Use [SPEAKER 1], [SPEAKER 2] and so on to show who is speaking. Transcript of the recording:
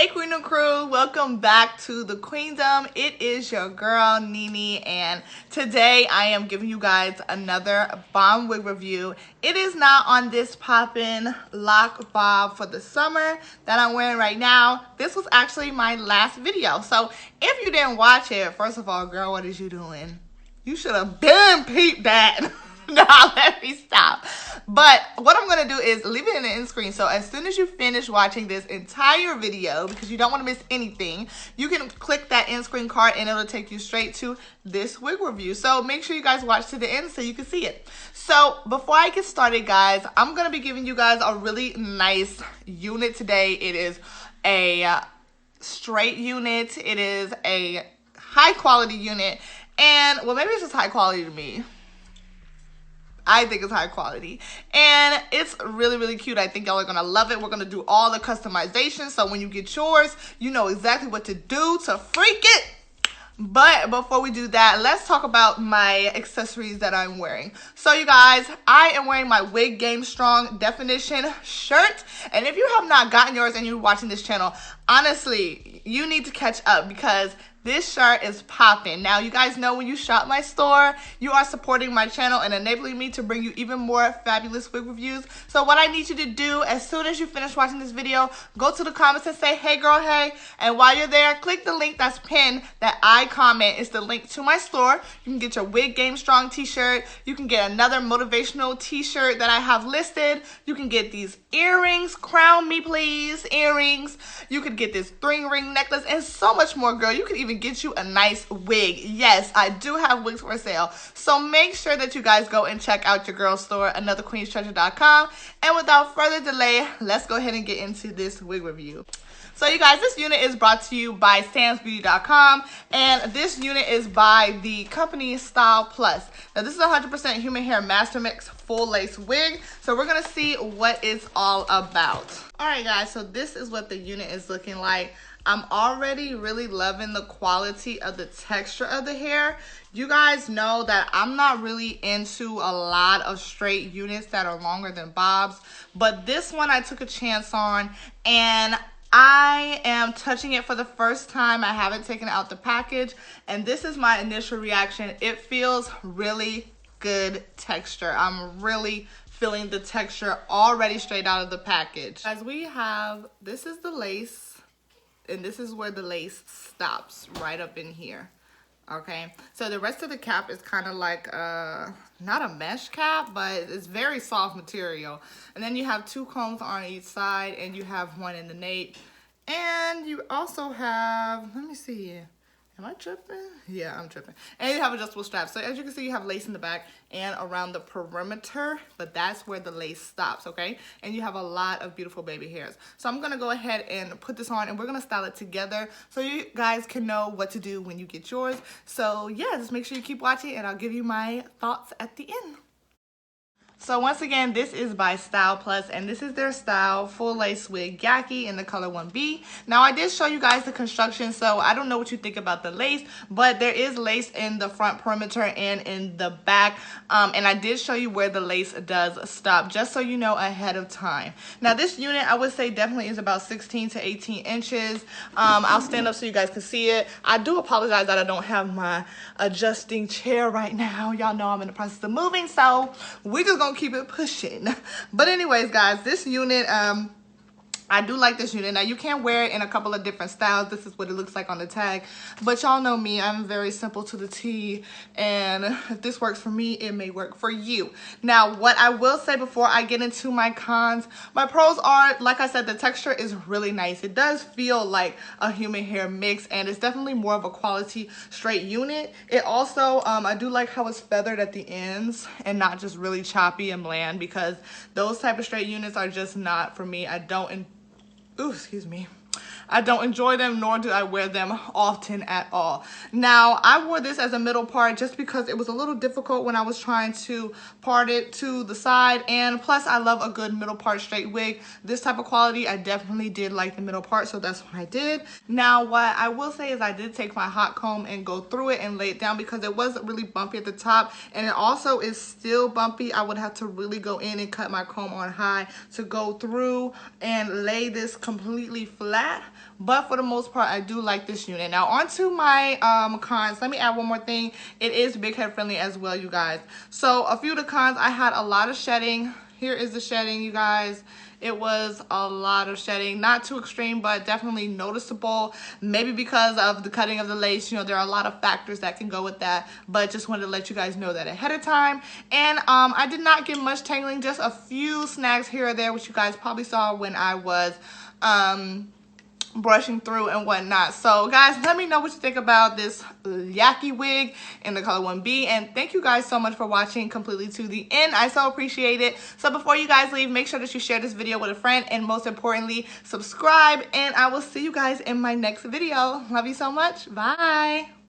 [SPEAKER 1] Hey Queendom crew, welcome back to the Queendom. It is your girl Nene, and today I am giving you guys another bomb wig review. It is not on this poppin' lock bob for the summer that I'm wearing right now. This was actually my last video, so if you didn't watch it, first of all, girl, what is you doing? You should have been peeped that. No, let me stop. But what I'm going to do is leave it in the end screen. So as soon as you finish watching this entire video, because you don't want to miss anything, you can click that end screen card and it'll take you straight to this wig review. So make sure you guys watch to the end so you can see it. So before I get started, guys, I'm going to be giving you guys a really nice unit today. It is a straight unit. It is a high quality unit. And, well, maybe it's just high quality to me. I think it's high quality. And it's really, really cute. I think y'all are going to love it. We're going to do all the customization. So when you get yours, you know exactly what to do to freak it. But before we do that, let's talk about my accessories that I'm wearing. So you guys, I am wearing my Wig Game Strong Definition shirt. And if you have not gotten yours and you're watching this channel, honestly, you need to catch up because this shirt is popping. Now, you guys know when you shop my store, you are supporting my channel and enabling me to bring you even more fabulous wig reviews. So what I need you to do, as soon as you finish watching this video, go to the comments and say, hey girl, hey. And while you're there, click the link that's pinned that I comment. It's the link to my store. You can get your Wig Game Strong t-shirt. You can get another motivational t-shirt that I have listed. You can get these earrings, crown me please, earrings. You could get this 3-ring necklace and so much more, girl. You could even get you a nice wig. Yes, I do have wigs for sale. So make sure that you guys go and check out your girl's store, anotherqueenstreasure.com. And without further delay, let's go ahead and get into this wig review. So you guys, this unit is brought to you by samsbeauty.com, and this unit is by the company Style Plus. Now this is 100% human hair master mix full lace wig, so we're gonna see what it's all about. All right guys, so this is what the unit is looking like. I'm already really loving the quality of the texture of the hair. You guys know that I'm not really into a lot of straight units that are longer than bobs, but this one I took a chance on, and I am touching it for the first time. I haven't taken it out the package, and this is my initial reaction. It feels really good texture. I'm really feeling the texture already straight out of the package. As we have, this is the lace. And this is where the lace stops, right up in here. Okay, so the rest of the cap is kind of like not a mesh cap, but it's very soft material. And then you have 2 combs on each side, and you have one in the nape. And you also have, let me see, am I tripping? Yeah, I'm tripping. And you have adjustable straps. So as you can see, you have lace in the back and around the perimeter, but that's where the lace stops, okay? And you have a lot of beautiful baby hairs. So I'm gonna go ahead and put this on, and we're gonna style it together so you guys can know what to do when you get yours. So yeah, just make sure you keep watching, and I'll give you my thoughts at the end. So once again, this is by Style Plus, and this is their Style Full Lace Wig Yaki in the color 1B. Now, I did show you guys the construction, so I don't know what you think about the lace, but there is lace in the front perimeter and in the back, and I did show you where the lace does stop, just so you know ahead of time. Now, this unit, I would say, definitely is about 16 to 18 inches. I'll stand up so you guys can see it. I do apologize that I don't have my adjusting chair right now. Y'all know I'm in the process of moving, so we're just gonna keep it pushing. But anyways guys, this unit, I do like this unit. Now you can wear it in a couple of different styles. This is what it looks like on the tag, but y'all know me, I'm very simple to the T, and if this works for me, it may work for you. Now what I will say before I get into my cons, my pros are, like I said, the texture is really nice. It does feel like a human hair mix, and it's definitely more of a quality straight unit. It also, I do like how it's feathered at the ends and not just really choppy and bland, because those type of straight units are just not for me. I don't enjoy them, nor do I wear them often at all. Now, I wore this as a middle part just because it was a little difficult when I was trying to part it to the side, and plus I love a good middle part straight wig. This type of quality, I definitely did like the middle part, so that's what I did. Now, what I will say is I did take my hot comb and go through it and lay it down because it was really bumpy at the top, and it also is still bumpy. I would have to really go in and cut my comb on high to go through and lay this completely flat. but for the most part, I do like this unit. Now, onto my cons. Let me add one more thing. It is big head friendly as well, you guys. So a few of the cons, I had a lot of shedding. Here is the shedding, you guys. It was a lot of shedding, not too extreme, but definitely noticeable. Maybe because of the cutting of the lace, you know, there are a lot of factors that can go with that, but just wanted to let you guys know that ahead of time. And I did not get much tangling, just a few snags here or there, which you guys probably saw when I was brushing through and whatnot. So guys, let me know what you think about this Yaki wig in the color 1B, and thank you guys so much for watching completely to the end. I so appreciate it. So before you guys leave, make sure that you share this video with a friend, and most importantly, subscribe, and I will see you guys in my next video. Love you so much. Bye.